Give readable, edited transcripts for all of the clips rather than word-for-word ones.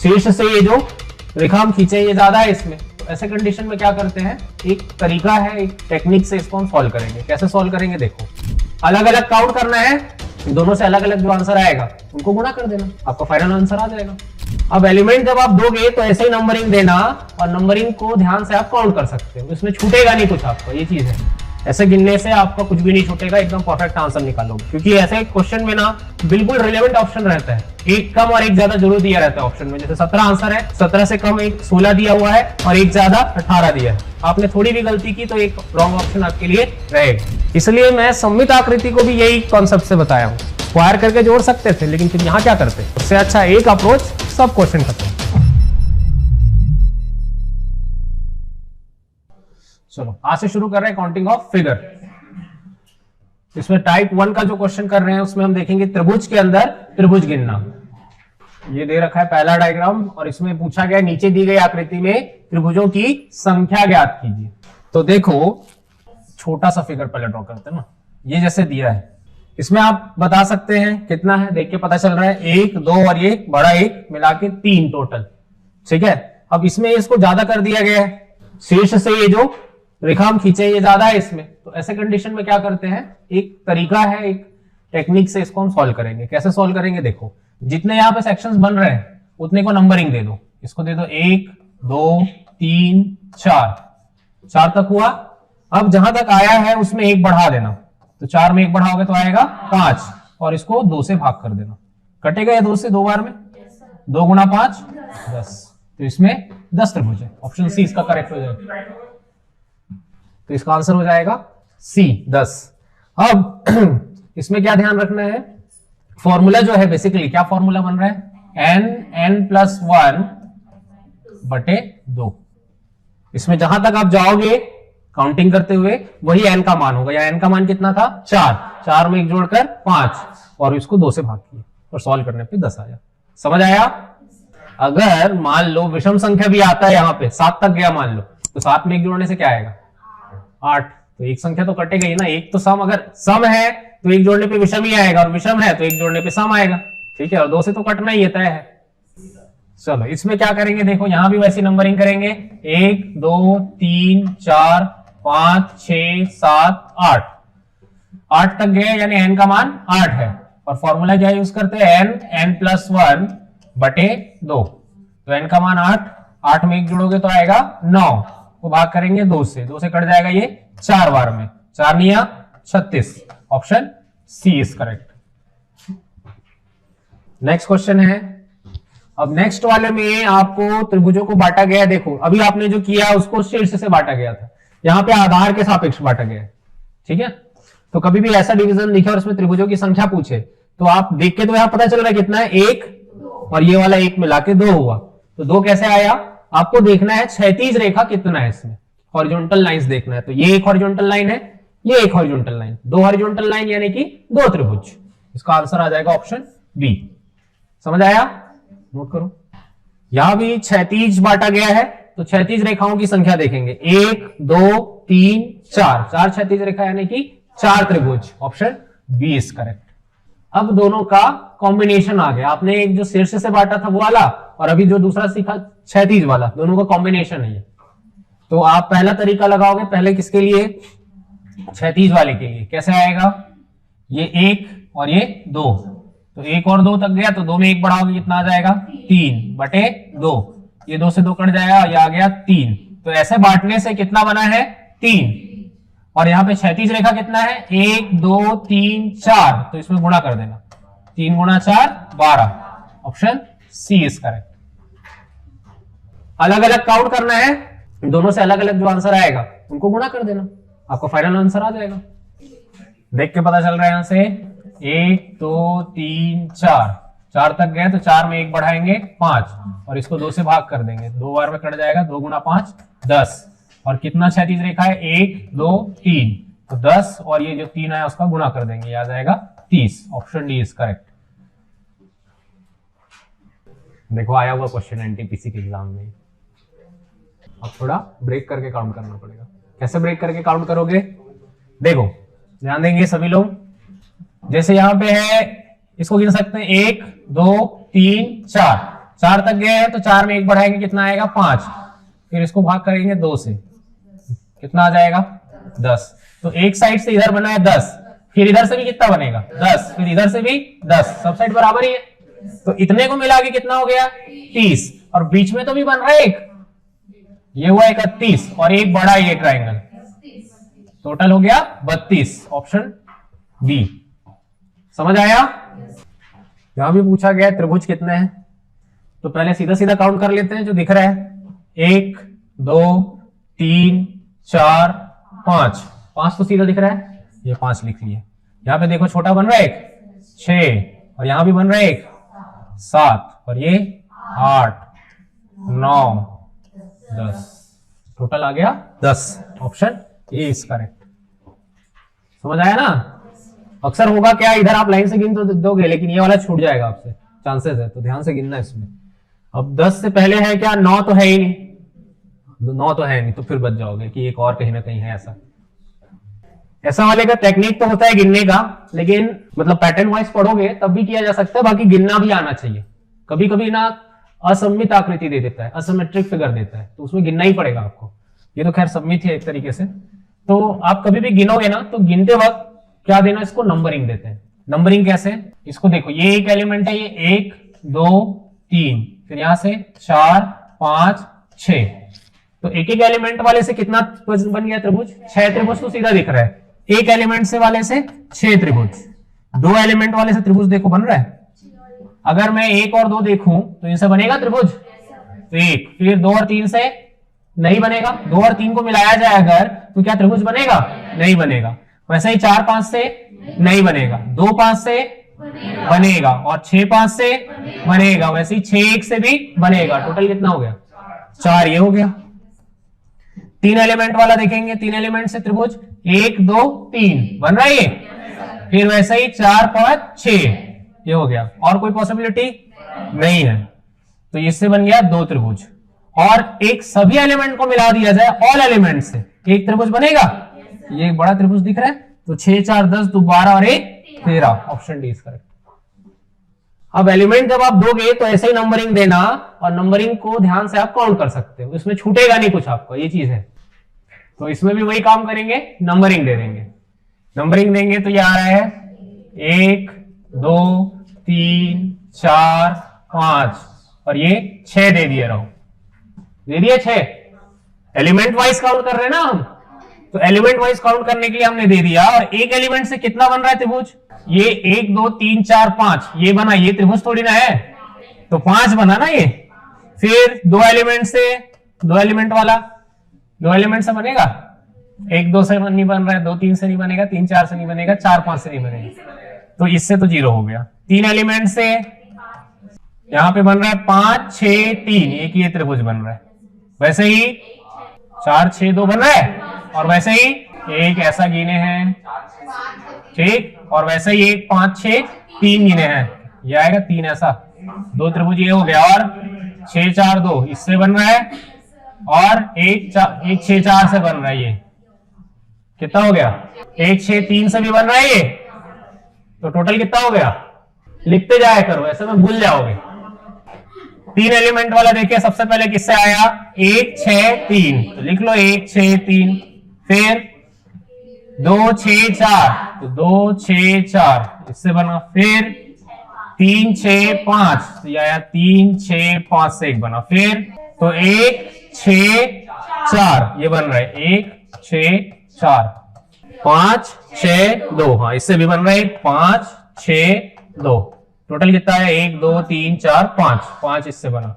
शीर्ष से ये जो रेखा हम खींचे ये ज्यादा है इसमें, तो ऐसे कंडीशन में क्या करते हैं, एक तरीका है, एक टेक्निक से इसको हम सॉल्व करेंगे। कैसे सॉल्व करेंगे, देखो अलग अलग काउंट करना है, दोनों से अलग अलग जो आंसर आएगा उनको गुणा कर देना, आपका फाइनल आंसर आ जाएगा। अब एलिमेंट जब आप दोगे तो ऐसे ही नंबरिंग देना, और नंबरिंग को ध्यान से आप काउंट कर सकते हो, इसमें छूटेगा नहीं कुछ आपको, ये चीज है। ऐसे गिनने से आपका कुछ भी नहीं छूटेगा, एकदम परफेक्ट आंसर निकालोगे, क्योंकि ऐसे क्वेश्चन में ना बिल्कुल रिलेवेंट ऑप्शन रहता है, एक कम और एक ज्यादा जरूर दिया रहता है ऑप्शन में। जैसे 17 आंसर है, 17 से कम एक 16 दिया हुआ है और एक ज्यादा 18 दिया है। आपने थोड़ी भी गलती की तो एक रॉन्ग ऑप्शन आपके लिए रहेगा। इसलिए मैं सममित आकृति को भी यही कॉन्सेप्ट से बताया हूँ, स्क्वायर करके जोड़ सकते थे, लेकिन फिर यहाँ क्या करते, उससे अच्छा एक अप्रोच, सब क्वेश्चन खत्म। चलो आज से शुरू कर रहे हैं काउंटिंग ऑफ फिगर। इसमें टाइप 1 का जो क्वेश्चन कर रहे हैं उसमें हम देखेंगे त्रिभुज के अंदर त्रिभुज गिनना। ये दे रखा है पहला डायग्राम, और इसमें पूछा गया नीचे दी गई आकृति में त्रिभुजों की संख्या ज्ञात कीजिए। तो देखो छोटा सा फिगर पहले ड्रॉ करते हैं ना, ये जैसे दिया है, इसमें आप बता सकते हैं कितना है, देख के पता चल रहा है 1, 2 और ये बड़ा 1 मिला के 3 टोटल, ठीक है। अब इसमें इसको ज्यादा कर दिया गया है, शीर्ष से ये जो रेखा हम खींचे ये ज्यादा है इसमें, तो ऐसे कंडीशन में क्या करते हैं, एक तरीका है, एक टेक्निक से इसको हम सॉल्व करेंगे। कैसे सॉल्व करेंगे, देखो जितने यहाँ पे सेक्शंस बन रहे हैं उतने को नंबरिंग दे दो, इसको दे दो 1, 2, 3, 4 तक हुआ। अब जहां तक आया है उसमें 1 बढ़ा देना, तो 4 में 1 बढ़ाओगे तो आएगा 5, और इसको 2 से भाग कर देना। कटेगा या 2 से 2 बार में, 2 गुना 5 10, तो इसमें 10 त्रिभुज है। ऑप्शन सी इसका करेक्ट हो जाएगा, तो इसका आंसर हो जाएगा सी 10। अब इसमें क्या ध्यान रखना है, फॉर्मूला जो है बेसिकली क्या फॉर्मूला बन रहा है, n+1 बटे 2। इसमें जहां तक आप जाओगे काउंटिंग करते हुए वही n का मान होगा, या n का मान कितना था 4 में 1 जोड़कर 5, और इसको 2 से भाग किया और सॉल्व करने पे 10 आया। समझ आया। अगर मान लो विषम संख्या भी आता है, यहाँ पे 7 तक गया मान लो, तो 7 में 1 जोड़ने से क्या आएगा 8, तो एक संख्या तो कटेगा ही ना, एक तो सम, अगर सम है तो 1 जोड़ने पे विषम ही आएगा, और विषम है तो 1 जोड़ने पे सम आएगा, ठीक है, और 2 से तो कटना ही तय है। चलो इसमें क्या करेंगे, देखो यहां भी वैसी नंबरिंग करेंगे, 1, 2, 3, 4, 5, 6, 7, 8 तक गए, यानी n का मान 8 है, और फॉर्मूला क्या यूज करते हैं, n+1 बटे 2, तो n का मान 8 में 1 जोड़ोगे तो आएगा 9, को भाग करेंगे 2 से कट जाएगा ये 4 बार में, 4 निया 36, option C is correct. Next question है, अब नेक्स्ट वाले में आपको त्रिभुजों को बांटा गया, देखो अभी आपने जो किया उसको शीर्ष से बांटा गया था, यहाँ पे आधार के सापेक्ष बांटा गया है, ठीक है। तो कभी भी ऐसा डिवीजन लिखे और उसमें त्रिभुजों की संख्या पूछे तो आप देख के तो यहाँ पता चल रहा है कितना है, 1 और ये वाला 1 मिला के 2 हुआ, तो 2 कैसे आया, आपको देखना है क्षैतिज रेखा कितना है इसमें, हॉरिजॉन्टल लाइंस देखना है, तो ये एक हॉरिजॉन्टल लाइन है, ये एक हॉरिजॉन्टल लाइन, 2 हॉरिजॉन्टल लाइन यानी कि 2 त्रिभुज। इसका आंसर आ जाएगा ऑप्शन बी। समझ आया, नोट करो। यहां भी क्षैतिज बांटा गया है, तो क्षैतिज रेखाओं की संख्या देखेंगे, 1, 2, 3, 4 क्षैतिज रेखा यानी कि 4 त्रिभुज, ऑप्शन बी इज करेक्ट। अब दोनों का कॉम्बिनेशन आ गया, आपने एक जो शीर्ष से बांटा था वो वाला, और अभी जो दूसरा सीखा क्षैतिज वाला, दोनों का कॉम्बिनेशन है। तो आप पहला तरीका लगाओगे, पहले किसके लिए, क्षैतिज वाले के लिए। कैसे आएगा, ये 1 और ये 2, तो 1 और 2 तक गया, तो 2 में 1 बढ़ाओगे कितना आ जाएगा 3 बटे 2, ये 2 से 2 कट जाएगा, ये आ गया 3। तो ऐसे बांटने से कितना बना है 3, और यहाँ पे क्षैतिज रेखा कितना है 1, 2, 3, 4, तो इसमें गुणा कर देना, 3 गुणा 4 12, ऑप्शन सी इज करेक्ट। अलग अलग काउंट करना है, दोनों से अलग अलग जो आंसर आएगा उनको गुणा कर देना, आपका फाइनल आंसर आ जाएगा। देख के पता चल रहा है यहां से 1, 2, 3, 4 तक गए, तो 4 में 1 बढ़ाएंगे 5, और इसको 2 से भाग कर देंगे, 2 बार में कट जाएगा, 2 गुना 5 10, और कितना क्षैतिज रेखा है 1, 2, 3, तो 10 और ये जो 3 आया उसका गुणा कर देंगे, आ जाएगा 30, ऑप्शन डी इज करेक्ट। देखो आया हुआ क्वेश्चन एनटीपीसी के एग्जाम में। अब थोड़ा ब्रेक करके काउंट करना पड़ेगा। कैसे ब्रेक करके काउंट करोगे, देखो ध्यान देंगे सभी लोग, जैसे यहां पे है इसको गिन सकते हैं 1, 2, 3, 4, 4 तक गए हैं तो 4 में 1 बढ़ाएंगे कितना आएगा 5, फिर इसको भाग करेंगे 2 से, कितना आ जाएगा 10। तो एक साइड से इधर बना है 10, फिर इधर से भी कितना बनेगा 10, फिर इधर से भी 10, सब साइड बराबर ही है, तो इतने को मिला के कितना हो गया 30, और बीच में तो भी बन रहा है एक, ये हुआ 31 और एक बड़ा ये ट्राइंगल, टोटल हो गया 32, ऑप्शन बी। समझ आया? यहां भी पूछा गया त्रिभुज कितने हैं, तो पहले सीधा सीधा काउंट कर लेते हैं जो दिख रहा है, 1 2 3 4 5, 5 तो सीधा दिख रहा है, ये 5 लिख लिए। यहाँ पे देखो छोटा बन रहा है एक 6, और यहां भी बन रहा है एक 7, और ये 8 9 10, टोटल आ गया 10, ऑप्शन ए इज करेक्ट। समझ आया ना? अक्सर होगा क्या, इधर आप लाइन से गिन तो दोगे लेकिन ये वाला छूट जाएगा आपसे, चांसेस है, तो ध्यान से गिनना इसमें। अब 10 से पहले है क्या, 9 तो है ही नहीं, 9 तो है नहीं, तो फिर बच जाओगे कि एक और कहीं ना कहीं है ऐसा वाले का टेक्निक तो होता है गिनने का, लेकिन मतलब पैटर्न वाइज पढ़ोगे तब भी किया जा सकता है, बाकी गिनना भी आना चाहिए। कभी कभी ना असममित आकृति दे देता है, असिमेट्रिक फिगर देता है, तो उसमें गिनना ही पड़ेगा आपको। ये तो खैर सममित है एक तरीके से, तो आप कभी भी गिनोगे ना तो गिनते वक्त क्या देना, इसको नंबरिंग देते हैं। नंबरिंग कैसे, इसको देखो, ये एक एलिमेंट है, ये 1 2 3, फिर यहां से 4 5 6, तो एक एक एलिमेंट वाले से कितना बन गया त्रिभुज, 6 त्रिभुज तो सीधा दिख रहा है। एक एलिमेंट से वाले से 6 त्रिभुज, 2 एलिमेंट वाले से त्रिभुज देखो बन रहा है। अगर मैं 1 और 2 देखूं तो इनसे बनेगा त्रिभुज, तो 1, फिर 2 और 3 से नहीं बनेगा, 2 और 3 को मिलाया जाए अगर तो क्या त्रिभुज बनेगा, नहीं बनेगा। वैसे ही 4 5 से नहीं बनेगा, 2 5 से बनेगा, और 6 5 से बनेगा, वैसे ही 6 1 से भी बनेगा। टोटल कितना हो गया 4, ये हो गया। 3 एलिमेंट वाला देखेंगे, 3 एलिमेंट से त्रिभुज 1 2 3 बन रहा है ये, फिर वैसे ही 4 5 6, ये हो गया। और कोई पॉसिबिलिटी नहीं है, तो इससे बन गया 2 त्रिभुज। और एक सभी एलिमेंट को मिला दिया जाए ऑल एलिमेंट से, एक त्रिभुज बनेगा। ये एक बड़ा त्रिभुज दिख रहा है, तो 6 4 10 2 12 और 1 13, ऑप्शन डी इज करेक्ट। अब एलिमेंट जब आप दोगे तो ऐसे ही नंबरिंग देना, और नंबरिंग को ध्यान से आप काउंट कर सकते हो, इसमें छूटेगा नहीं कुछ आपको, ये चीज है। तो इसमें भी वही काम करेंगे, नंबरिंग दे देंगे। नंबरिंग देंगे तो ये आ रहा है 1 2 3 4 5, और ये 6 दे दिए, रहो दे दिए 6। एलिमेंट वाइज काउंट कर रहे हैं ना हम, तो एलिमेंट वाइज काउंट करने के लिए हमने दे दिया। और एक एलिमेंट से कितना बन रहा है त्रिभुज, ये 1 2 3 4 5 ये बना, ये त्रिभुज थोड़ी ना है, तो 5 बना ना ये। फिर 2 एलिमेंट से, 2 एलिमेंट वाला 2 एलिमेंट से बनेगा, 1 2 से नहीं बन रहा है, 2 3 से नहीं बनेगा, 3 4 से नहीं बनेगा, 4 5 से नहीं बनेगा, तो इससे तो 0 हो गया। 3 एलिमेंट से यहां पे बन रहा है 5 6 3, एक ये त्रिभुज बन रहा है। वैसे ही 4 6 2 बन रहा है, और वैसे ही एक ऐसा गिने हैं, ठीक, और वैसे ही 1 5 6 3 गिने हैं, ये आएगा 3 ऐसा, 2 त्रिभुज ये हो गया। और 6 4 2 इससे बन रहा है, और 1 6 4 से बन रहा है, ये कितना हो गया 1 6 3 से भी बन रहा है ये, तो टोटल कितना हो गया, लिखते जाया करो ऐसे में भूल जाओगे। 3 एलिमेंट वाला देखिए, सबसे पहले किससे आया 1 6 3, तो लिख लो 1 6 3, फिर 2 6 4, तो 2 6 4 इससे बना, फिर 3 6 5, तो ये आया 3 6 5 से एक बना, फिर तो 1 6 4 ये बन रहा है, 1 6 4 5 6 2, हाँ इससे भी बन रहा है 5 6 2, टोटल कितना है 1 2 3 4 5, 5 इससे बना,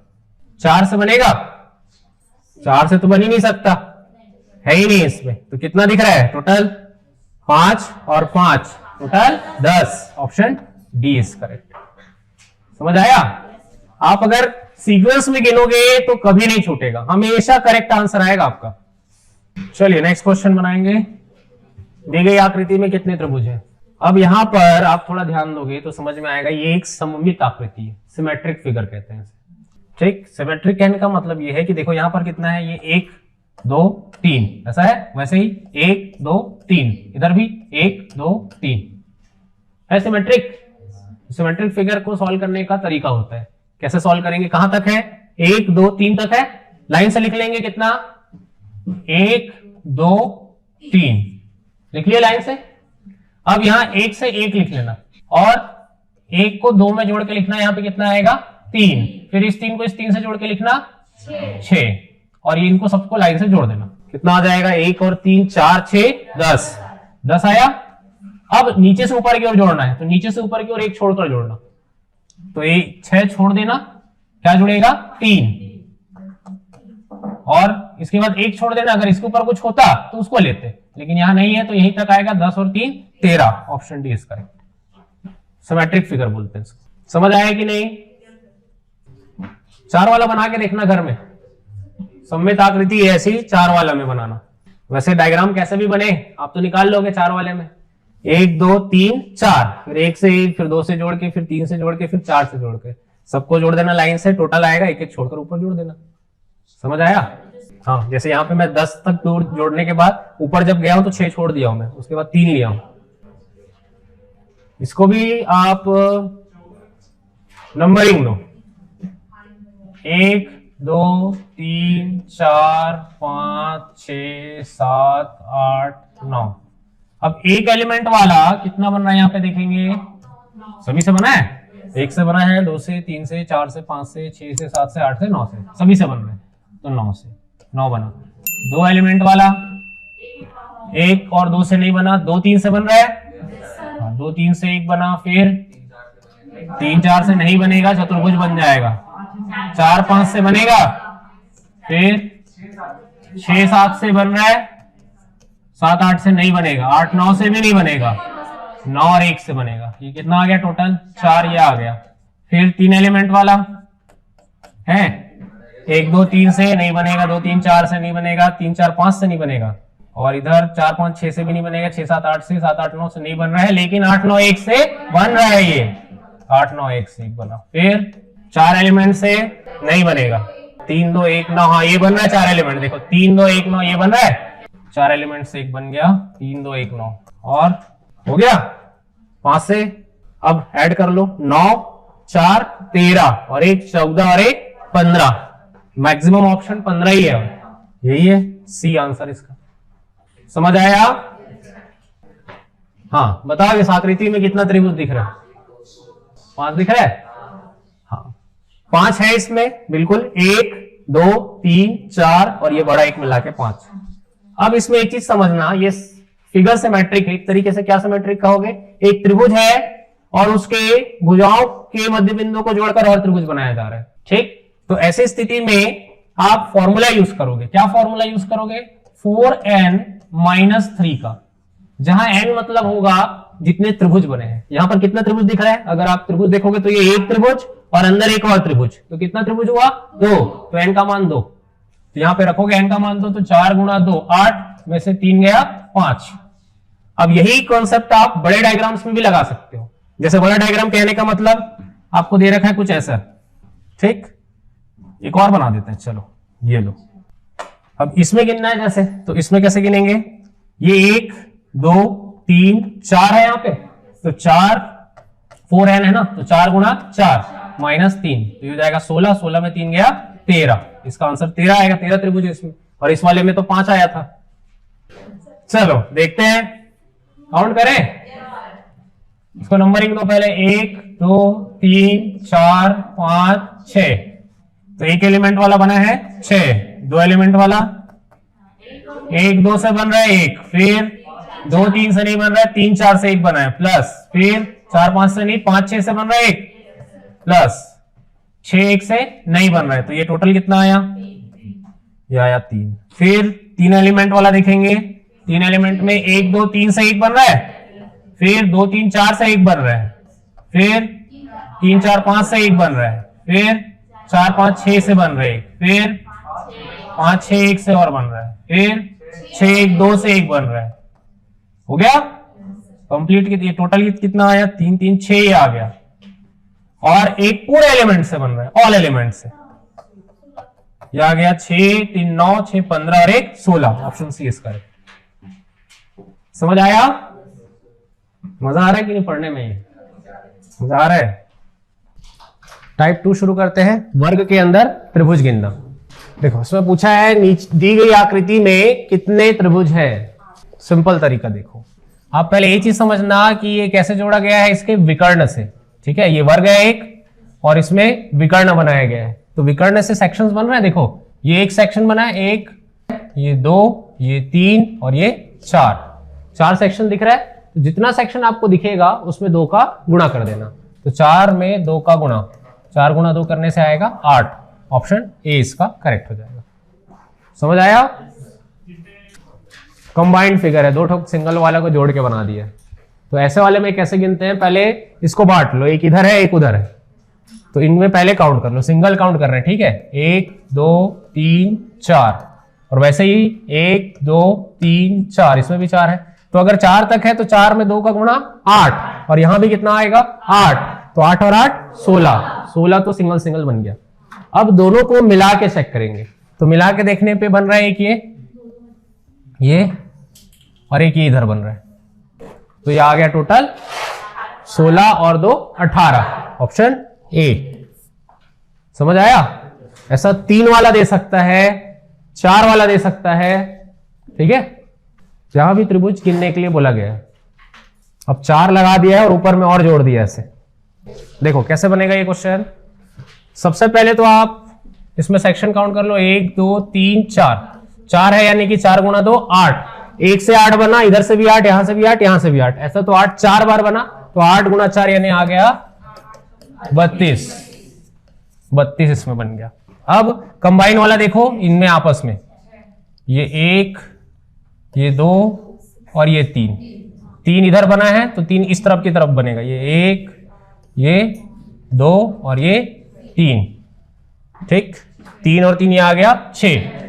4 से बनेगा, 4 से तो बन ही नहीं सकता, है ही नहीं इसमें, तो कितना दिख रहा है टोटल 5 और 5, total 10, option D is correct. समझ आया? आप अगर सीक्वेंस में गिनोगे तो कभी नहीं छूटेगा, हमेशा करेक्ट आंसर आएगा आपका। चलिए नेक्स्ट क्वेश्चन बनाएंगे। दी गई आकृति में कितने त्रिभुज हैं? अब यहां पर आप थोड़ा ध्यान दोगे तो समझ में आएगा, ये एक सममित आकृति है, सिमेट्रिक फिगर कहते हैं इसे। ठीक, सिमेट्रिक कहने का मतलब ये है कि देखो यहां पर कितना है, ये 1 2 3 ऐसा है, वैसे ही 1 2 3 इधर भी 1 2 3 है सिमेट्रिक। सिमेट्रिक फिगर को सॉल्व करने का तरीका होता है कैसे सॉल्व करेंगे? कहां तक है? 1 2 3 तक है, लाइन से लिख लेंगे कितना? 1 2 3 लिख लिया लाइन से। अब यहां 1 से 1 लिख लेना और 1 को 2 में जोड़ के लिखना, यहां पे कितना आएगा? 3। फिर इस 3 को इस 3 से जोड़ के लिखना 6 और ये इनको सबको लाइन से जोड़ देना। कितना आ जाएगा? 1 और 3 4 6 10 10 आया। अब नीचे से ऊपर की ओर जोड़ना है, तो नीचे से ऊपर की ओर 1 छोड़कर जोड़ना, तो 6 छोड़ देना, क्या जुड़ेगा? 3 और इसके बाद 1 छोड़ देना। अगर इसके ऊपर कुछ होता तो उसको लेते, लेकिन यहां नहीं है तो यहीं तक आएगा। 10 और 3 13, ऑप्शन डी इसका है। सिमेट्रिक फिगर बोलते हैं इसको। समझ आया कि नहीं? 4 वाला बना के देखना घर में, सममित आकृति ऐसी 4 वाला में बनाना। वैसे डायग्राम कैसे भी बने आप तो निकाल लोगे 4 वाले में। 1 2 3 4, फिर 1 से 1, फिर 2 से जोड़ के, फिर 3 से जोड़ के, फिर 4 से जोड़ के, सबको जोड़ देना लाइन से। टोटल आएगा, 1 1 छोड़कर ऊपर जोड़ देना। समझ आया? हाँ, जैसे यहाँ पे मैं 10 तक जोड़ने के बाद ऊपर जब गया हूं तो 6 छोड़ दिया हूं मैं, उसके बाद 3 लिया हूं। इसको भी आप नंबरिंग दो, 1 2 3 4 5 6 7 8 9। अब एक एलिमेंट वाला कितना बन रहा है यहाँ पे देखेंगे? सभी से बना है, 1 से बना है, 2 से, 3 से, 4 से, 5 से, 6 से, 7 से, 8 से, 9 से, सभी से बन रहे हैं, तो 9 से 9 बना। 2 एलिमेंट वाला 1 और 2 से नहीं बना, 2 3 से बन रहा है, 2 3 से 1 बना, फिर 3 4 से नहीं बनेगा, चतुर्भुज बन जाएगा। 4 5 से बनेगा, फिर 6 7 से बन रहा है, 7 8 से नहीं बनेगा, 8 9 से भी नहीं बनेगा, 9 और 1 से बनेगा। ये कितना आ गया टोटल? 4 ये आ गया। फिर 3 एलिमेंट वाला है, 1 2 3 से नहीं बनेगा, 2 3 4 से नहीं बनेगा, 3 4 5 से नहीं बनेगा, और इधर 4 5 6 से भी नहीं बनेगा, 6 7 8 से, 7 8 9 से नहीं बन रहा है, लेकिन 8 9 1 से बन रहा है। ये 8 9 1 से 1 बना। फिर 4 एलिमेंट से नहीं बनेगा, 3 2 1 9, हाँ ये बन रहा है 4 एलिमेंट, देखो 3 2 1 9 ये बन रहा है, 4 एलिमेंट से 1 बन गया, 3 2 1 9 और हो गया। 5 से अब ऐड कर लो, 9 4 13 और 1 14 और 1 15। मैक्सिमम ऑप्शन 15 ही है, यही है सी आंसर इसका। समझ आया? हाँ बताओ इस आकृति में कितना त्रिभुज दिख रहा है? 5 दिख रहा है? हाँ 5 है इसमें, बिल्कुल 1 2 3 4 और ये बड़ा 1 मिला के 5। अब इसमें एक चीज समझना, ये फिगर सिमेट्रिक है। एक तरीके से क्या सिमेट्रिक कहोगे? एक त्रिभुज है और उसके भुजाओं के मध्य बिंदु को जोड़कर और त्रिभुज बनाया जा रहा है, ठीक? तो ऐसी स्थिति में आप फॉर्मूला यूज करोगे। क्या फॉर्मूला यूज करोगे? 4n-3 का, जहां n मतलब होगा जितने त्रिभुज बने हैं। यहां पर कितना त्रिभुज दिख रहा है? अगर आप त्रिभुज देखोगे तो ये एक त्रिभुज और अंदर एक और त्रिभुज, तो कितना त्रिभुज हुआ? 2, तो n का मान 2। तो यहां पे रखोगे n का मान 2, तो 4 गुणा 2 8 में से 3 गया 5। अब यही कॉन्सेप्ट आप बड़े डायग्राम्स में भी लगा सकते हो। जैसे बड़ा डायग्राम कहने का मतलब आपको दे रखा है कुछ ऐसा, ठीक? एक और बना देते हैं, चलो ये लो। अब इसमें गिनना है जैसे, तो इसमें कैसे गिनेंगे? ये 1 2 3 4 है यहाँ पे, तो 4 4n है ना, तो 4 गुणा 4 माइनस 3, तो ये हो जाएगा 16, 16 में 3 गया 13। इसका आंसर 13 आएगा। 13 त्रिभुज है इसमें, और इस वाले में तो 5 आया था। चलो देखते हैं, काउंट करें। इसको नंबरिंग दो पहले, 1 2 3 4 5 6। तो एक एलिमेंट वाला बना है 6, 2 एलिमेंट वाला 1 2 से बन रहा है 1, फिर 2 3 से नहीं बन रहा है, 3 4 से 1 बना है, प्लस फिर 4 5 से नहीं, 5 6 से बन रहा है 1, प्लस 6 1 से नहीं बन रहा है, तो ये टोटल कितना आया? ये आया 3। फिर 3 एलिमेंट वाला देखेंगे, 3 एलिमेंट में 1 2 3 से 1 बन रहा है, फिर 2 3 4 से 1 बन रहा है, फिर 3 4 5 से 1 बन रहा है, फिर 4 5 6 से बन रहा है, फिर 5 6 1 से और बन रहा है, फिर 6 1 2 से 1 बन रहा है। हो गया कंप्लीट? कितनी टोटल कितना आया? 3 3 6 ये आ गया, और एक पूरे एलिमेंट से बन रहा है, ऑल एलिमेंट से। ये आ गया 6 3 9 6 15 और 1 16। ऑप्शन सी इसका है। समझ आया? मजा आ रहा है कि नहीं पढ़ने में? ये मजा आ रहा है? टाइप 2 शुरू करते हैं। वर्ग के अंदर त्रिभुज गिनना। देखो इसमें पूछा है दी गई आकृति में कितने त्रिभुज है। सिंपल तरीका देखो, आप पहले ये चीज समझना कि ये कैसे जोड़ा गया है, इसके विकर्ण से। ठीक है, ये वर्ग है एक और इसमें विकर्ण बनाया गया है, तो विकर्ण से सेक्शंस बन रहे हैं। देखो ये एक सेक्शन बना है, एक, ये दो, ये तीन और ये चार सेक्शन दिख रहा है। तो जितना सेक्शन आपको दिखेगा उसमें 2 का गुणा कर देना। तो 4 में 2 का गुणा, 4 गुणा 2 करने से आएगा 8। ऑप्शन ए इसका करेक्ट हो जाएगा। समझ आया? कंबाइंड फिगर है, 2 ठोक सिंगल वाला को जोड़ के बना दिया। तो ऐसे वाले में कैसे गिनते हैं, पहले इसको बांट लो, एक इधर है एक उधर है, तो इनमें पहले काउंट कर लो, सिंगल काउंट कर रहे हैं। ठीक है, 1 2 3 4 और वैसे ही 1 2 3 4, इसमें भी 4 है। तो अगर 4 तक है तो 4 में 2 का गुणा 8 और यहां भी कितना आएगा 8, तो 8 और 8 16 तो सिंगल सिंगल बन गया। अब दोनों को मिला के चेक करेंगे, तो मिला के देखने पे बन रहा है एक ये और एक ये इधर बन रहा है, तो ये आ गया टोटल 16 और 2 18। Option A. समझ आया? ऐसा 3 वाला दे सकता है, 4 वाला दे सकता है। ठीक है, जहां भी त्रिभुज गिनने के लिए बोला गया है। अब 4 लगा दिया है और ऊपर में और जोड़ दिया ऐसे। देखो कैसे बनेगा ये क्वेश्चन। सबसे पहले तो आप इसमें सेक्शन काउंट कर लो, 1 2 3 4 है, यानी कि 4 गुणा 2 8, 1 से 8 बना, इधर से भी 8, यहां से भी 8, यहां से भी 8, ऐसा तो 8 4 बार बना, तो 8 गुणा 4 यानी आ गया 32 इसमें बन गया। अब कंबाइन वाला देखो, इनमें आपस में ये 1 ये 2 और ये 3 इधर बना है, तो 3 इस तरफ की तरफ बनेगा, ये 1 ये 2 और ये 3। ठीक, 3 और 3 ये आ गया 6।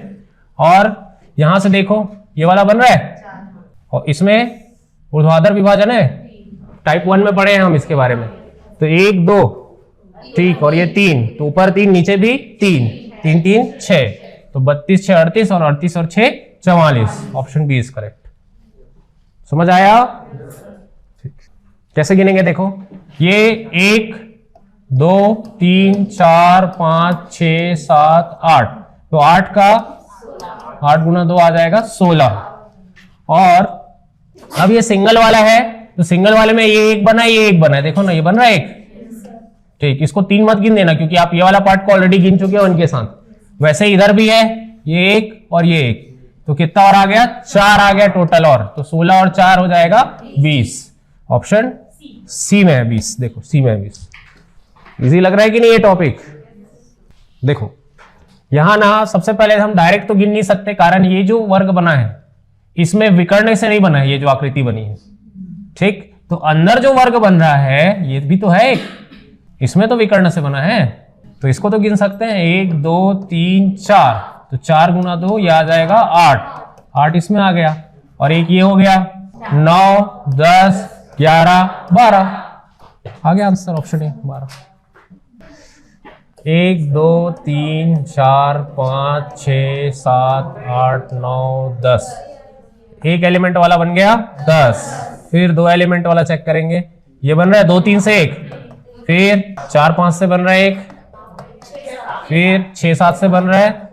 और यहां से देखो ये वाला बन रहा है और इसमें ऊर्ध्वाधर विभाजन है, टाइप 1 में पढ़े हैं हम इसके बारे में। तो 1 2 ठीक, और ये 3, तो ऊपर 3 नीचे भी 3 3 3 6, तो 32 6 38 और 38 और 6 44। Option B is correct. समझ आया? कैसे गिनेंगे देखो, ये 1 2 3 4 5 6 7 8, तो 8 का 8 गुना 2 आ जाएगा 16। और अब ये सिंगल वाला है, तो सिंगल वाले में ये एक बना है, ये एक बना है, देखो ना ये बन रहा है एक। ठीक, इसको 3 मत गिन देना क्योंकि आप ये वाला पार्ट को ऑलरेडी गिन चुके हो इनके साथ। वैसे इधर भी है ये एक और ये एक, तो कितना और आ गया 4 आ गया टोटल, और तो 16 और 4 हो जाएगा 20। ऑप्शन सी में है 20। देखो सी में है 20। इजी लग रहा है कि नहीं ये टॉपिक? देखो यहां ना सबसे पहले हम डायरेक्ट तो गिन नहीं सकते, कारण ये जो वर्ग बना है इसमें विकर्ण से नहीं बना है, ये जो आकृति बनी है। ठीक, तो अंदर जो वर्ग बन रहा है ये भी तो है एक, इसमें तो विकर्ण से बना है, तो इसको तो गिन सकते हैं। 1 2 3 4, तो 4 गुना 2 ये आ जाएगा 8 इसमें आ गया, और एक ये हो गया 9 10 11 12 आ गया आंसर। Option A 12। 1 2 3 4 5 6 7 8 9 10, एक एलिमेंट वाला बन गया 10। फिर 2 एलिमेंट वाला चेक करेंगे, ये बन रहा है 2 3 से 1, फिर 4 5 से बन रहा है 1, फिर 6 7 से बन रहा है,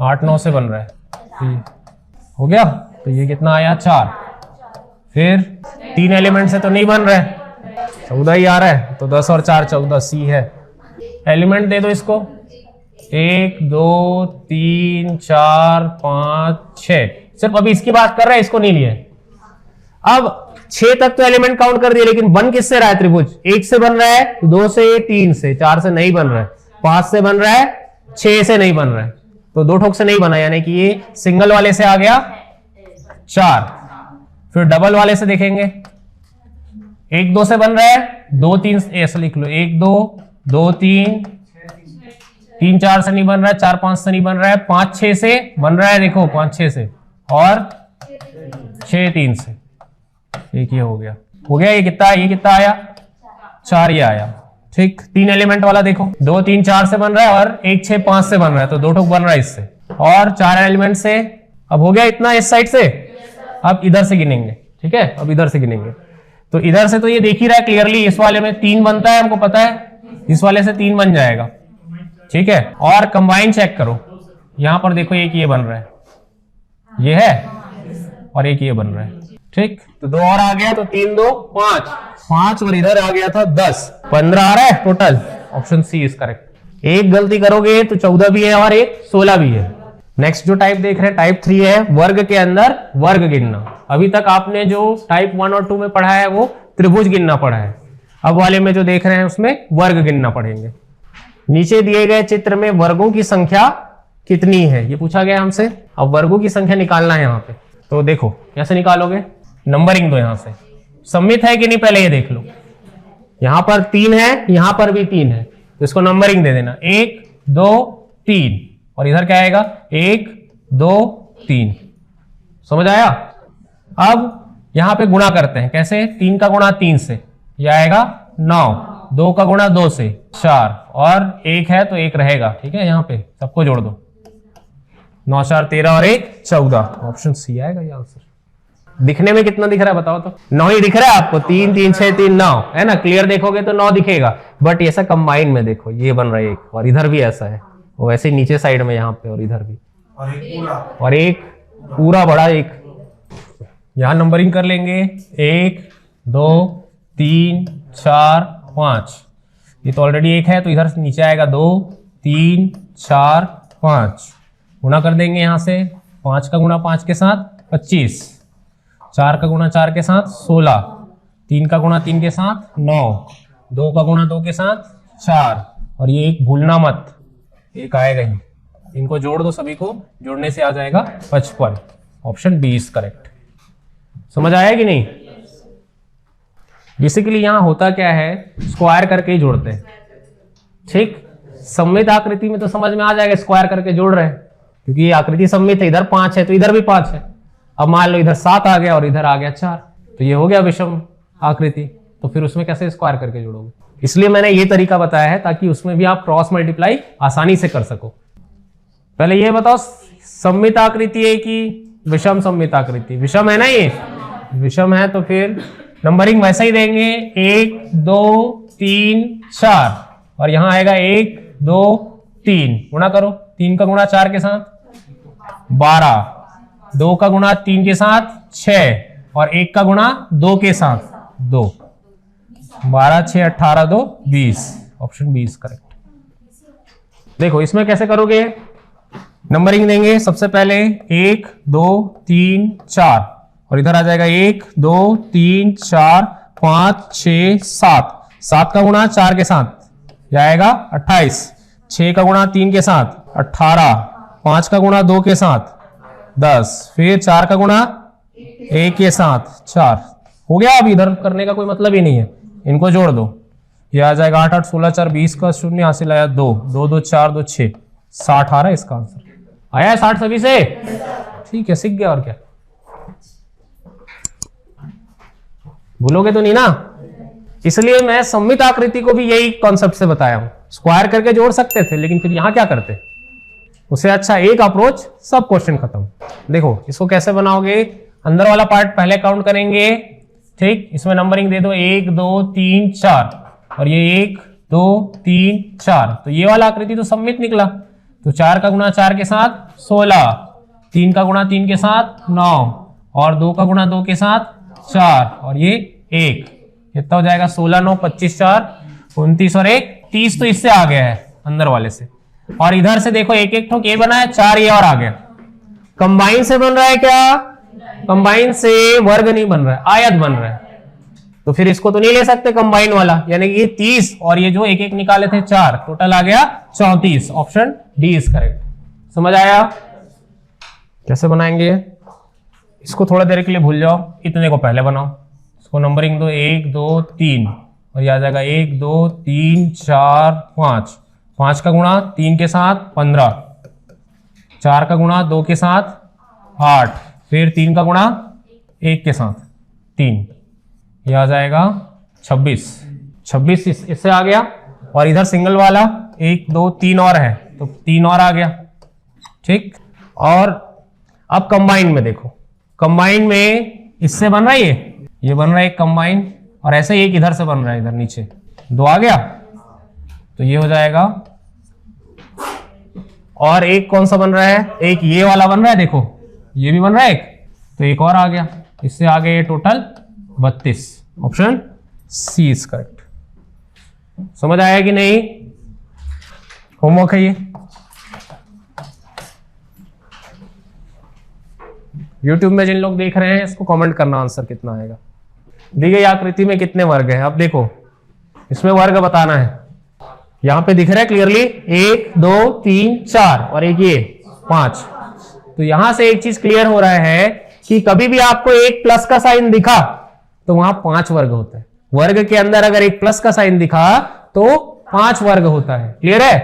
8 9 से बन रहा है, हो गया। तो ये कितना आया 4। फिर 3 एलिमेंट से तो नहीं बन रहा है, 14 ही आ रहा है, तो 10 और 4 14, सी है। एलिमेंट दे दो इसको, 1 2 3 4 5 6, सिर्फ अभी इसकी बात कर रहा है, इसको नहीं लिए। अब 6 तक तो एलिमेंट काउंट कर दिए, लेकिन बन किससे रहा है त्रिभुज? 1 से बन रहा है, 2 से, 3 से, 4 से नहीं बन रहा है, 5 से बन रहा है, 6 से नहीं बन रहा है, तो 2 ठोक से नहीं बना, यानी कि ये सिंगल वाले से आ गया 4। फिर डबल वाले से देखेंगे, 1 2 से बन रहा है, 2 3 ऐसा लिख लो, 1 2 2 3 3 4 से नहीं बन रहा है, 4 5 से नहीं बन रहा है, 5 6 से बन रहा है, देखो 5 6 से, और 6 3 से, एक ये हो गया। ये कितना आया 4 ये आया। ठीक, 3 एलिमेंट वाला देखो, 2 3 4 से बन रहा है और 1 6 5 से बन रहा है, तो 2 ठोक बन रहा है इससे, और 4 एलिमेंट से। अब हो गया इतना इस साइड से। अब इधर से गिनेंगे, ठीक है, अब इधर से गिनेंगे, तो इधर से तो ये देख ही रहा है क्लियरली, इस वाले में 3 बनता है, हमको पता है, इस वाले से 3 बन जाएगा, ठीक है। और कंबाइन चेक करो, यहां पर देखो एक ये बन रहा है, ये है, और एक ये बन रहा है, ठीक। तो 2 और आ गया, तो 3 2 5 और इधर आ गया था 10, 15 आ रहा है total. Option C is correct. एक गलती करोगे तो 14 भी है और एक 16 भी है। नेक्स्ट जो टाइप देख रहे हैं टाइप 3 है, वर्ग के अंदर वर्ग गिनना। अभी तक आपने जो टाइप 1 और 2 में पढ़ा है वो त्रिभुज गिनना पढ़ा है, अब वाले में जो देख रहे हैं उसमें वर्ग गिनना पड़ेंगे। नीचे दिए गए चित्र में वर्गों की संख्या कितनी है, ये पूछा गया हमसे। अब वर्गों की संख्या निकालना है यहाँ पे, तो देखो कैसे निकालोगे, नंबरिंग दो यहां से, सम्मित है कि नहीं पहले ये देख लो। यहां पर 3 है, यहां पर भी 3 है, तो इसको नंबरिंग दे देना 1 2 3, और इधर क्या आएगा 1 2 3। समझ आया। अब यहां पे गुणा करते हैं, कैसे, 3 का गुणा 3 से, यह आएगा 9, 2 का गुणा 2 से 4, और 1 है तो 1 रहेगा, ठीक है। यहां पे सबको जोड़ दो, 9 4 13 और 1 14, ऑप्शन सी आएगा ये आंसर। दिखने में कितना दिख रहा है बताओ तो, 9 ही दिख रहा है आपको, 3 3 6 3 9 है ना। क्लियर देखोगे तो 9 दिखेगा, बट ऐसा कंबाइन में देखो ये बन रहा है 1, और इधर भी ऐसा है, वो वैसे नीचे साइड में यहाँ पे, और इधर भी, और एक पूरा बड़ा 1। यहां नंबरिंग कर लेंगे 1 2 3 4 5, ये तो ऑलरेडी 1 है, तो इधर से नीचे आएगा 2 3 4 5, गुणा कर देंगे यहां से, 5 का गुणा 5 के साथ 25, 4 का गुणा 4 के साथ 16, 3 का गुणा 3 के साथ 9, 2 का गुणा 2 के साथ 4, और ये एक भूलना मत, एक आएगा ही, इनको जोड़ दो, सभी को जोड़ने से आ जाएगा 55, ऑप्शन बी इज करेक्ट। समझ आया कि नहीं। बेसिकली यहां होता क्या है, स्क्वायर करके ही जोड़ते हैं, ठीक। सममित आकृति में तो समझ में आ जाएगा स्क्वायर करके जोड़ रहे हैं, क्योंकि ये आकृति सममित है, इधर 5 है तो इधर भी 5 है। अब मान लो इधर 7 आ गया और इधर आ गया 4, तो ये हो गया विषम आकृति, तो फिर उसमें कैसे स्क्वायर करके जोड़ोगे। इसलिए मैंने ये तरीका बताया है ताकि उसमें भी आप क्रॉस मल्टीप्लाई आसानी से कर सको। पहले ये बताओ सममित आकृति है कि विषम सममित आकृति, विषम है ना, ये विषम है, तो फिर नंबरिंग वैसा ही देंगे 1 2 3 4, और यहां आएगा 1 2 3, गुणा करो, 3 का गुणा 4 के साथ 12, 2 का गुणा 3 के साथ 6, और 1 का गुणा 2 के साथ 2, 12 6 18 2 20, ऑप्शन बी इज करेक्ट। देखो इसमें कैसे करोगे, नंबरिंग देंगे सबसे पहले 1 2 3 4, और इधर आ जाएगा 1 2 3 4 5 6 7, 7 का गुणा 4 के साथ यह आएगा 28, 6 का गुणा 3 के साथ 18, 5 का गुणा 2 के साथ 10, फिर 4 का गुणा 1 के साथ 4, हो गया। अब इधर करने का कोई मतलब ही नहीं है, इनको जोड़ दो, ये आ जाएगा 8 8 16 4 20 का शून्य हासिल आया 2 2 2 4 2 6, 60 आ रहा है इसका आंसर। आया है 60 सभी से, ठीक है, सीख गया और क्या, भूलोगे तो नहीं ना। इसलिए मैं सममित आकृति को भी यही कॉन्सेप्ट से बताया हूं, स्क्वायर करके जोड़ सकते थे, लेकिन फिर यहां क्या करते, उससे अच्छा एक अप्रोच, सब क्वेश्चन खत्म। देखो इसको कैसे बनाओगे, अंदर वाला पार्ट पहले काउंट करेंगे, ठीक। इसमें नंबरिंग दे दो 1 2 3 4, और ये 1 2 3 4, तो ये वाला आकृति तो सममित निकला, तो 4 का गुणा 4 के साथ 16, 3 का गुणा 3 के साथ 9, और 2 का गुणा 2 के साथ 4, और ये 1, कितना हो जाएगा 16 9 25 4 29, और 1 30, तो इससे आ गया है अंदर वाले से। और इधर से देखो एक एक ठोक ये बना है 4, ये और आ गया। कंबाइन से बन रहा है क्या, कंबाइन से वर्ग नहीं बन रहा है, आयत बन रहा है, तो फिर इसको तो नहीं ले सकते कंबाइन वाला, यानी कि ये 30 और ये जो एक एक निकाले थे 4, टोटल आ गया 34, ऑप्शन डी इज करेक्ट। समझ आया कैसे बनाएंगे, इसको थोड़ा देर के लिए भूल जाओ, इतने को पहले बनाओ, इसको नंबरिंग दो 1 2 3, और यह आ जाएगा 1 2 3 4 5, 5 का गुणा 3 के साथ 15, 4 का गुणा 2 के साथ 8, फिर 3 का गुणा 1 के साथ 3, यह आ जाएगा 26 इससे आ गया, और इधर सिंगल वाला 1 2 3 और है, तो 3 और आ गया, ठीक। और अब कंबाइन में देखो, कंबाइन में इससे बन रहा है ये बन रहा है कंबाइन, और ऐसे ही एक इधर से बन रहा है, इधर नीचे 2 आ गया, तो ये हो जाएगा। और एक कौन सा बन रहा है, एक ये वाला बन रहा है, देखो ये भी बन रहा है एक, तो एक और आ गया, इससे आ गए total 32। Option C is correct. समझ आया कि नहीं? होमवर्क है ये। YouTube में जिन लोग देख रहे हैं इसको कमेंट करना आंसर कितना आएगा। दी गई आकृति में कितने वर्ग हैं? अब देखो इसमें वर्ग बताना है। यहां पे दिख रहा है क्लियरली 1 2 3 4 और एक ये 5। तो यहां से एक चीज क्लियर हो रहा है कि कभी भी आपको एक प्लस का साइन दिखा तो वहां 5 वर्ग होता है। वर्ग के अंदर अगर एक प्लस का साइन दिखा तो 5 वर्ग होता है। क्लियर है?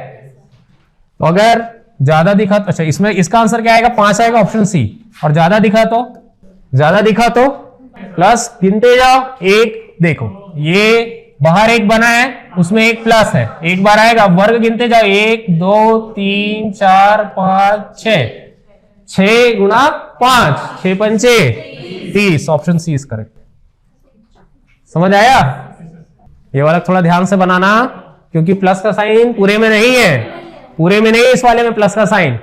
तो अगर ज्यादा दिखा तो अच्छा, इसमें इसका आंसर क्या आएगा? 5 आएगा, ऑप्शन सी। और ज्यादा दिखा तो प्लस गिनते जाओ। एक देखो ये बाहर एक बना है, उसमें एक प्लस है, एक बार आएगा। वर्ग गिनते जाओ 1 2 3 4 5 6, 6 गुणा 5, 6 पंचे 30। Option C is correct. समझ आया? ये वाला थोड़ा ध्यान से बनाना, क्योंकि प्लस का साइन पूरे में नहीं है, पूरे में नहीं है इस वाले में प्लस का साइन।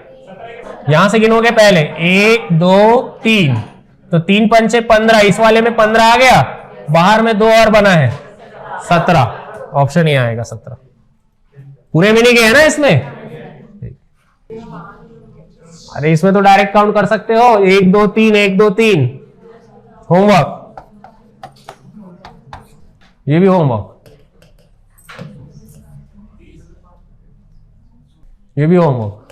यहां से गिनोगे पहले 1 2 3, तो 3 पंचे 15, इस वाले में 15 आ गया, बाहर में 2 और बना है 17। ऑप्शन ये आएगा 17। पूरे में नहीं गए ना इसमें। अरे इसमें तो डायरेक्ट काउंट कर सकते हो, 1 2 3 1 2 3। होमवर्क, ये भी होमवर्क, ये भी होमवर्क,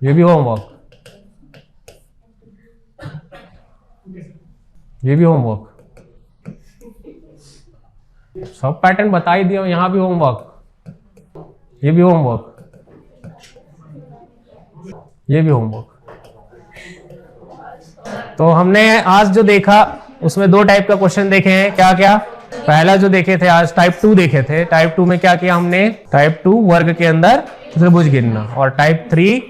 ये भी होमवर्क, ये भी होमवर्क। सब पैटर्न बता ही दिया। यहां भी होमवर्क, ये भी होमवर्क, ये भी होमवर्क। तो हमने आज जो देखा उसमें 2 टाइप का क्वेश्चन देखे हैं। क्या क्या? पहला जो देखे थे आज टाइप 2 देखे थे। टाइप 2 में क्या किया हमने? टाइप 2 वर्ग के अंदर त्रिभुज गिनना, और टाइप 3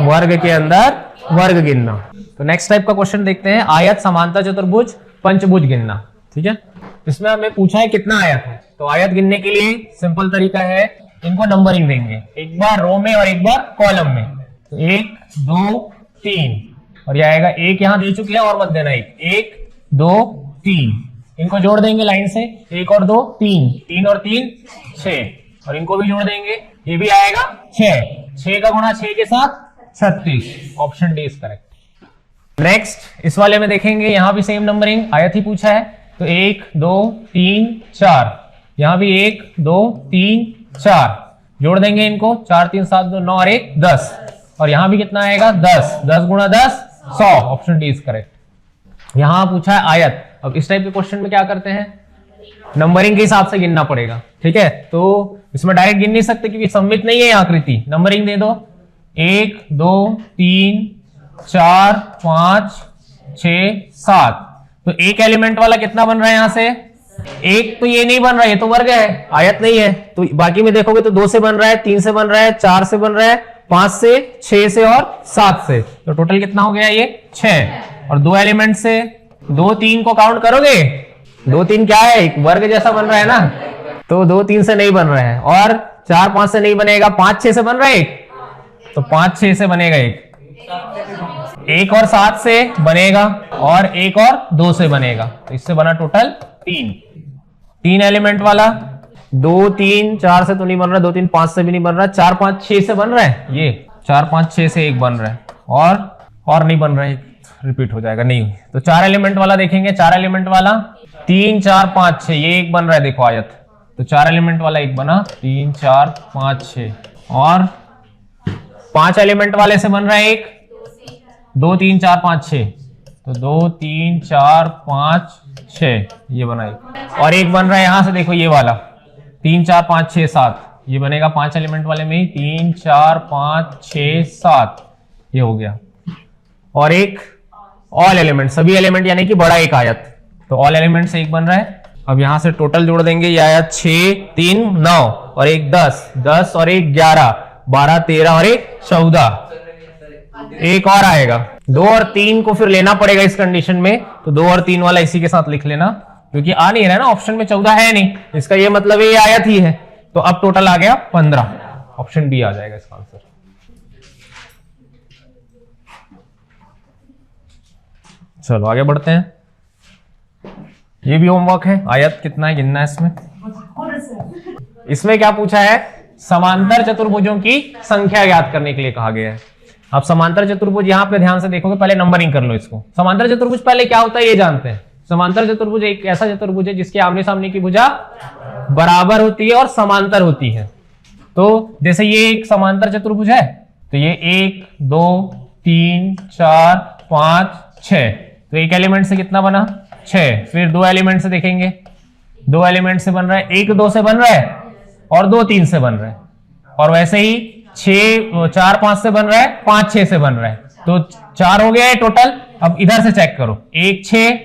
वर्ग के अंदर वर्ग गिनना। तो नेक्स्ट टाइप का क्वेश्चन देखते हैं, आयत, समांतर चतुर्भुज, पंचभुज गिनना। ठीक है, इसमें हमें पूछा है कितना आयत है। तो आयत गिनने के लिए सिंपल तरीका है, इनको नंबरिंग देंगे, एक बार रो में और एक बार कॉलम में। तो 1 2 3, और यह आएगा 1 यहां दे चुके हैं, और मत देना 1 2 3। इनको जोड़ देंगे लाइन से, 1 और 2 3, 3 और 3 6, और इनको भी जोड़ देंगे, ये भी आएगा 6। 6 का गुणा 6 के साथ 36। Option D is correct. Next इस वाले में देखेंगे, यहां भी सेम नंबरिंग, आयत ही पूछा है। तो 1 2 3 4, यहां भी 1 2 3 4, जोड़ देंगे इनको, 4 3 7 2 9 और 1 10, और यहां भी कितना आएगा? 10। 10 गुणा 10 100। Option D is correct. यहां पूछा है आयत। अब इस टाइप के क्वेश्चन में क्या करते हैं? नंबरिंग के हिसाब से गिनना पड़ेगा। ठीक है, तो इसमें डायरेक्ट गिन नहीं सकते क्योंकि सममित नहीं है आकृति। नंबरिंग दे दो, 1 2 3 4 5 6 7। तो एक एलिमेंट वाला कितना बन रहा है यहां से? 1 तो ये नहीं बन रहा है, ये तो वर्ग है, आयत नहीं है। तो बाकी में देखोगे तो 2 से बन रहा है, 3 से बन रहा है, 4 से बन रहा है, 5 से, 6 से और 7 से। तो टोटल कितना हो गया? ये 6। और 2 एलिमेंट से 2 3 को काउंट करोगे, 2 3 क्या है? एक वर्ग जैसा बन रहा है ना, तो 2 3 से नहीं बन रहा है, और 4 5 से नहीं बनेगा, 5 6 से बन रहा है एक, तो 5 6 से बनेगा एक, 1 और 7 से बनेगा, और 1 और 2 से बनेगा। तो इससे बना टोटल 3 एलिमेंट वाला। 2 3 4 से तो नहीं बन रहा, 2 3 5 से भी नहीं बन रहा, 4 5 6 से बन रहा है। ये 4 5 6 से एक बन रहा है, और नहीं बन रहा है, रिपीट हो जाएगा नहीं। तो 4 एलिमेंट वाला देखेंगे, 4 एलिमेंट वाला 3 4 5 6, ये एक बन रहा है, देखो आयत। तो 4 एलिमेंट वाला एक बना, 3 4 5 6, और 5 एलिमेंट वाले से बन रहा है एक, 2 3 4 5 6, तो 2 3 4 5 6, ये बना एक। और एक बन रहा है यहां से, देखो ये वाला 3 4 5 6 7, ये बनेगा 5 एलिमेंट वाले में ही, 3 4 5 6 7, ये हो गया। और एक ऑल एलिमेंट, सभी एलिमेंट यानी कि बड़ा एक आयत, तो ऑल एलिमेंट से एक बन रहा है। अब यहां से टोटल जोड़ देंगे, ये आयत 6 3 9, और एक 10 10 और एक 11 12 13 और एक 14, एक और आएगा। 2 और 3 को फिर लेना पड़ेगा इस कंडीशन में, तो 2 और 3 वाला इसी के साथ लिख लेना, क्योंकि आ नहीं रहा है ना ऑप्शन में, 14 है नहीं, इसका ये मतलब ये आयत ही है। तो अब टोटल आ गया 15, ऑप्शन बी आ जाएगा इसका आंसर। चलो आगे बढ़ते हैं, ये भी होमवर्क है। आयत कितना है गिनना है इसमें। इसमें क्या पूछा है, समांतर चतुर्भुजों की संख्या ज्ञात करने के लिए कहा गया है। अब समांतर चतुर्भुज यहां पे ध्यान से देखोगे, पहले नंबरिंग कर लो इसको। समांतर चतुर्भुज पहले क्या होता है ये जानते हैं। समांतर चतुर्भुज एक ऐसा चतुर्भुज है जिसके आमने सामने की भुजा बराबर होती है और समांतर होती है। तो जैसे ये एक समांतर चतुर्भुज है, तो ये 1 2 3 4 5 6, तो एक एलिमेंट से कितना बना 6। फिर 2 एलिमेंट से देखेंगे, 2 एलिमेंट से बन रहा है, 1 2 से बन रहा है और 2 3 से बन रहा है। और वैसे ही 4 5 से बन रहा है, 5 6 से बन रहा है, तो 4 हो गया है टोटल। अब इधर से चेक करो, 1 6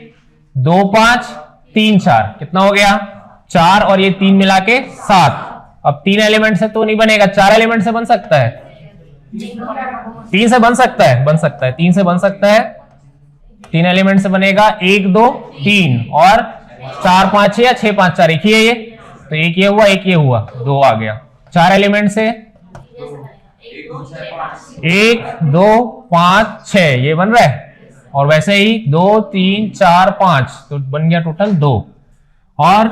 2 5 3 4, कितना हो गया 4 और ये 3 मिला के 7। अब 3 एलिमेंट से तो नहीं बनेगा, 4 एलिमेंट से बन सकता है, 3 से बन सकता है, 3 से बन सकता है, 3 एलिमेंट से बनेगा, 1 2 3 और 4 5 6 या 6 5 4, एक ही है ये, तो एक ये हुआ, एक ये हुआ, 2 आ गया। 4 एलिमेंट से 1 2 5 6 ये बन रहा है, और वैसे ही 2 3 4 5, तो बन गया टोटल 2। और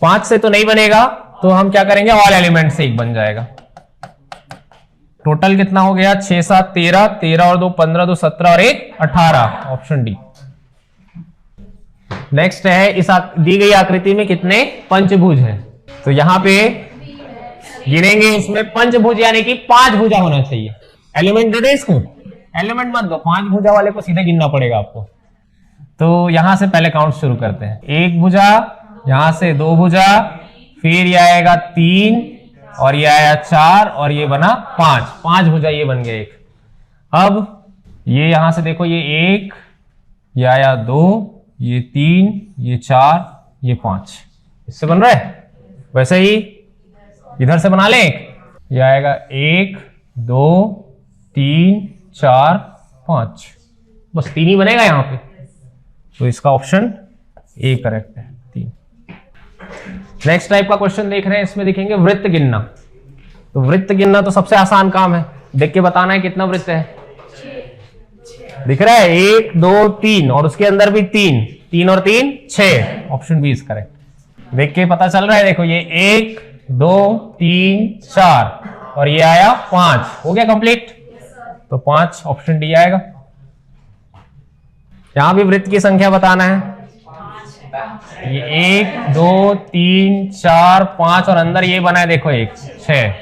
5 से तो नहीं बनेगा, तो हम क्या करेंगे, ऑल एलिमेंट से एक बन जाएगा। टोटल कितना हो गया 6 7 13, 13 और 2 15, 2 17 और 1 18, ऑप्शन डी। नेक्स्ट है, इस दी गई आकृति में कितने पंचभुज हैं। तो यहां पे गिनेंगे, इसमें पंचभुज यानी कि 5 भुजा होना चाहिए। एलिमेंट दे दे इसको, एलिमेंट मत दो, 5 भुजा वाले को सीधे गिनना पड़ेगा आपको। तो यहां से पहले काउंट शुरू करते हैं। 1 भुजा, यहां से 2 भुजा, फिर ये आएगा 3 और ये आया 4 और ये बना 5 भुजा ये बन गया एक। अब ये यहां से देखो, ये 1, ये आया 2, ये 3, ये 4, ये 5, इससे बन रहा है। वैसे ही इधर से बना ले, ये आएगा 1 2 3 4 5, बस 3 ही बनेगा यहां पे, तो इसका ऑप्शन ए करेक्ट है, 3। नेक्स्ट टाइप का क्वेश्चन देख रहे हैं, इसमें देखेंगे वृत्त गिनना। तो वृत्त गिनना तो सबसे आसान काम है, देख के बताना है कितना वृत्त है। दिख रहा है 1 2 3 और उसके अंदर भी 3 और 3 6, ऑप्शन बी इज करेक्ट। देख के पता चल रहा है, देखो ये 1 2 3 4 और ये आया 5, हो गया कंप्लीट, तो 5 ऑप्शन डी आएगा। यहां भी वृत्त की संख्या बताना है, ये 1 2 3 4 5 और अंदर ये बना है देखो 1 6,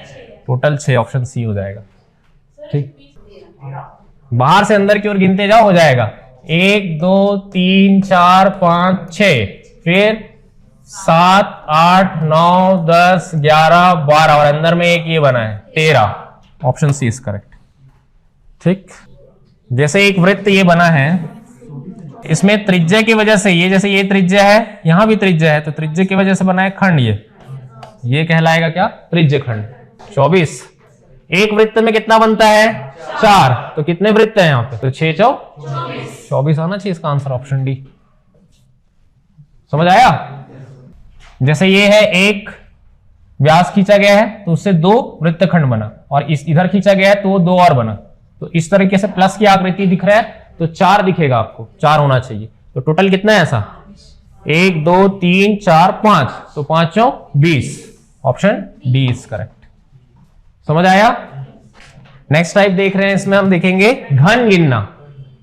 टोटल 6, ऑप्शन सी हो जाएगा। ठीक, बाहर से अंदर की ओर गिनते जाओ, हो जाएगा 1 2 3 4 5 6, फिर 7 8 9 10 11 12 और अंदर में एक ये बना है 13, ऑप्शन सी इज करेक्ट। ठीक, जैसे एक वृत्त ये बना है, इसमें त्रिज्या की वजह से, ये जैसे ये त्रिज्या है, यहां भी त्रिज्या है, तो त्रिज्या की वजह से बना है खंड, ये कहलाएगा क्या, त्रिज्य खंड। 24, एक वृत्त में कितना बनता है 4, तो कितने वृत्त हैं यहाँ पे, तो 6 4 24 आना चाहिए इसका आंसर, ऑप्शन डी। समझ आया। जैसे ये है, एक व्यास खींचा गया है तो उससे 2 वृत्तखंड बना, और इस इधर खींचा गया है तो 2 और बना, तो इस तरीके से प्लस की आकृति दिख रहा है, तो 4 दिखेगा आपको, 4 होना चाहिए। तो टोटल कितना है ऐसा, 1 2 3 4 5, तो 5 4 20, ऑप्शन डी इज करेक्ट। समझ आया। नेक्स्ट टाइप देख रहे हैं, इसमें हम देखेंगे घन गिनना।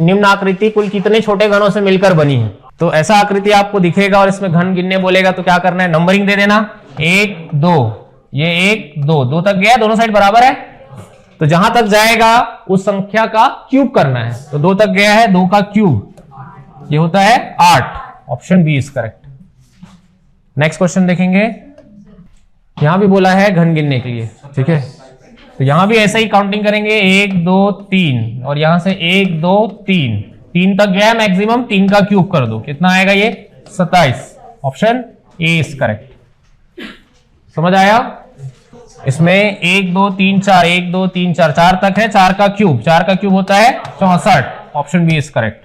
निम्न आकृति कुल कितने छोटे घनों से मिलकर बनी है। तो ऐसा आकृति आपको दिखेगा और इसमें घन गिनने बोलेगा, तो क्या करना है, नंबरिंग दे देना, 1 2, ये 1 2 2 तक गया, दोनों साइड बराबर है, तो जहां तक जाएगा उस संख्या का क्यूब करना है। तो 2 तक गया है, 2 का क्यूब, ये होता है 8, option B is correct. Next question देखेंगे, यहां भी बोला है घन गिनने के लिए, ठीक है, तो यहां भी ऐसे ही काउंटिंग करेंगे, 1 2 3 और यहां से 1 2 3, 3 तक गया मैक्सिमम, 3 का क्यूब कर दो, कितना आएगा ये 27, ऑप्शन ए इज करेक्ट। समझ आया। इसमें 1 2 3 4 1 2 3 4 4 तक है, 4 का क्यूब होता है 64। Option B is correct.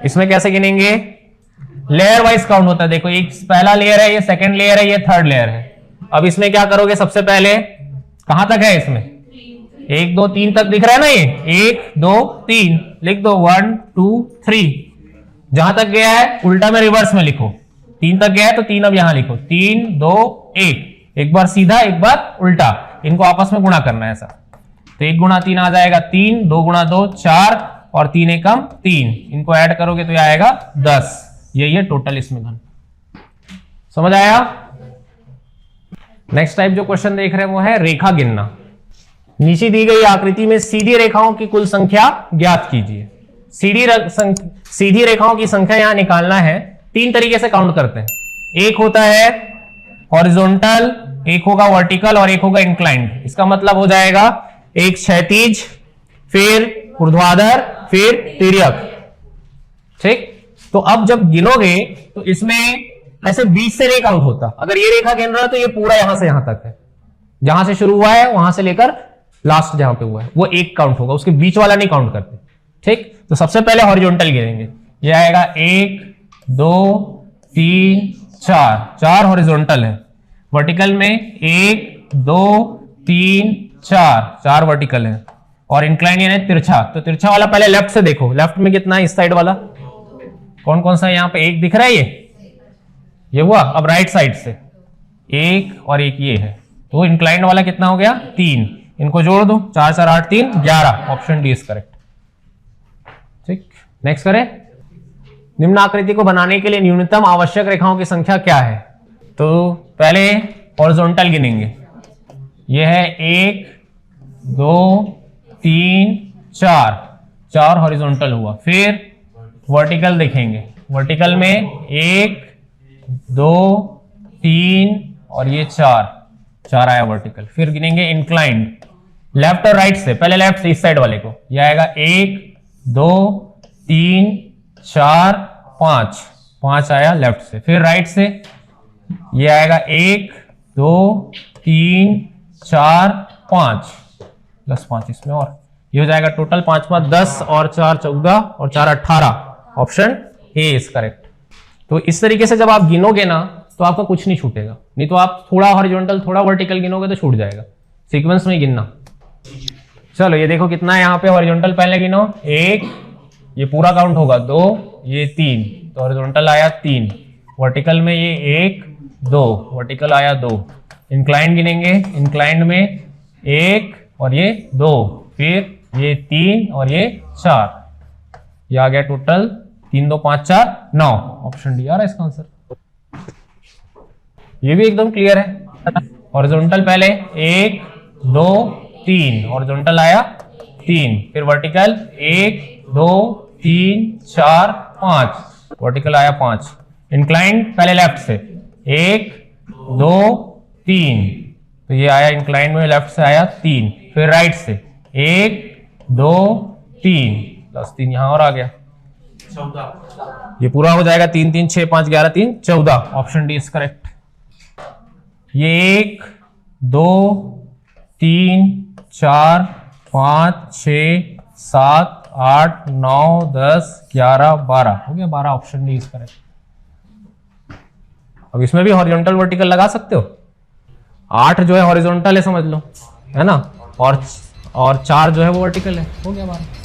इसमें कैसे गिनेंगे? लेयर वाइज काउंट होता है। देखो एक पहला लेयर है, ये सेकंड लेयर है, ये थर्ड लेयर है। अब इसमें क्या करोगे? सबसे पहले कहां तक है? इसमें 1 2 3 तक दिख रहा है ना, ये 1 2 3 लिख दो, 1 2 3। जहां तक गया है उल्टा में रिवर्स में लिखो, 3 तक गया है तो 3 अब यहां लिखो, 3 2 1। एक बार सीधा एक बार उल्टा, इनको आपस में गुणा करना है ऐसा। तो 1 गुणा 3 आ जाएगा 3, 2 गुणा 2 4 और 3 एकम 3। इनको ऐड करोगे तो ये आएगा 10। यही है टोटल इसमें घन। समझ आया? नेक्स्ट टाइप जो क्वेश्चन देख रहे हैं वो है रेखा गिनना। नीचे दी गई आकृति में सीधी रेखाओं की कुल संख्या ज्ञात कीजिए। सीधी रेखाओं की संख्या यहां निकालना है। 3 तरीके से काउंट करते हैं। एक होता है हॉरिजॉन्टल, एक होगा वर्टिकल और एक होगा इंक्लाइंड। इसका मतलब हो जाएगा एक क्षैतिज, फिर ऊर्ध्वाधर, फिर तिर्यक। ठीक? तो अब जब गिनोगे तो इसमें ऐसे बीच से नहीं काउंट होता। अगर ये रेखा गिन रहा है तो ये पूरा यहां से यहां तक है, जहां से शुरू हुआ है वहां से लेकर लास्ट जहां पे हुआ है वो एक काउंट होगा, उसके बीच वाला नहीं काउंट करते। ठीक? तो सबसे पहले हॉरिजॉन्टल गिनेंगे। ये आएगा 1 2 3 4, 4 हॉरिजॉन्टल है। वर्टिकल में 1 2 3 4, 4 वर्टिकल है। और इंक्लाइन यानी तिरछा, तो तिरछा वाला पहले लेफ्ट से देखो, लेफ्ट में कितना है? इस साइड वाला कौन कौन सा है? यहां पे 1 दिख रहा है, ये हुआ। अब राइट साइड से 1 और 1 ये है, तो इंक्लाइंड वाला कितना हो गया? 3। इनको जोड़ दो, 4 4 8 3 11। Option D is correct. ठीक, नेक्स्ट करें। निम्न आकृति को बनाने के लिए न्यूनतम आवश्यक रेखाओं की संख्या क्या है? तो पहले हॉरिजॉन्टल गिनेंगे। यह है 1 2 3 4, 4 हॉरिजॉन्टल हुआ। फिर वर्टिकल देखेंगे। वर्टिकल में 1 2 3 और ये 4, 4 आया वर्टिकल। फिर गिनेंगे इंक्लाइंड, लेफ्ट और राइट से। पहले लेफ्ट से इस साइड वाले को, यह आएगा 1 2 3 4 5, 5 आया लेफ्ट से। फिर राइट से ये आएगा 1 2 3 4 5 प्लस 5 इसमें, और ये हो जाएगा टोटल 5 5 10 और 4 14 और 4 18। Option A is correct. तो इस तरीके से जब आप गिनोगे ना तो आपका कुछ नहीं छूटेगा। नहीं तो आप थोड़ा हॉरिजॉन्टल थोड़ा वर्टिकल गिनोगे तो छूट जाएगा। सीक्वेंस में गिनना। चलो ये देखो कितना है यहाँ पे हॉरिजॉन्टल, पहले गिनो 1, ये पूरा काउंट होगा 2, ये 3, तो हॉरिजॉन्टल आया 3। वर्टिकल में ये 1 2, वर्टिकल आया 2। इंक्लाइंड गिनेंगे। इंक्लाइंड में 1 और ये 2, फिर ये 3 और ये 4। ये आ गया टोटल 3 2 5 4 9। ऑप्शन डी आ रहा है इसका आंसर। ये भी एकदम क्लियर है। हॉरिजॉन्टल पहले 1 2 3, हॉरिजॉन्टल आया 3। फिर वर्टिकल 1 2 3 4 5, वर्टिकल आया 5। इंक्लाइंड पहले लेफ्ट से 1 2 3, तो ये आया इंक्लाइंड में लेफ्ट से आया 3। फिर राइट से 1 2 3 प्लस 3 यहां और आ गया 14। ये पूरा हो जाएगा 3 3 6 5 11 3 14। Option D is correct. ये 1 2 3 4 5 6 7 8 9 10 11 12 हो गया 12। Option D is correct. अब इसमें भी हॉरिजॉन्टल वर्टिकल लगा सकते हो। 8 जो है हॉरिजॉन्टल है समझ लो, है ना, और 4 जो है वो वर्टिकल है, हो गया 12।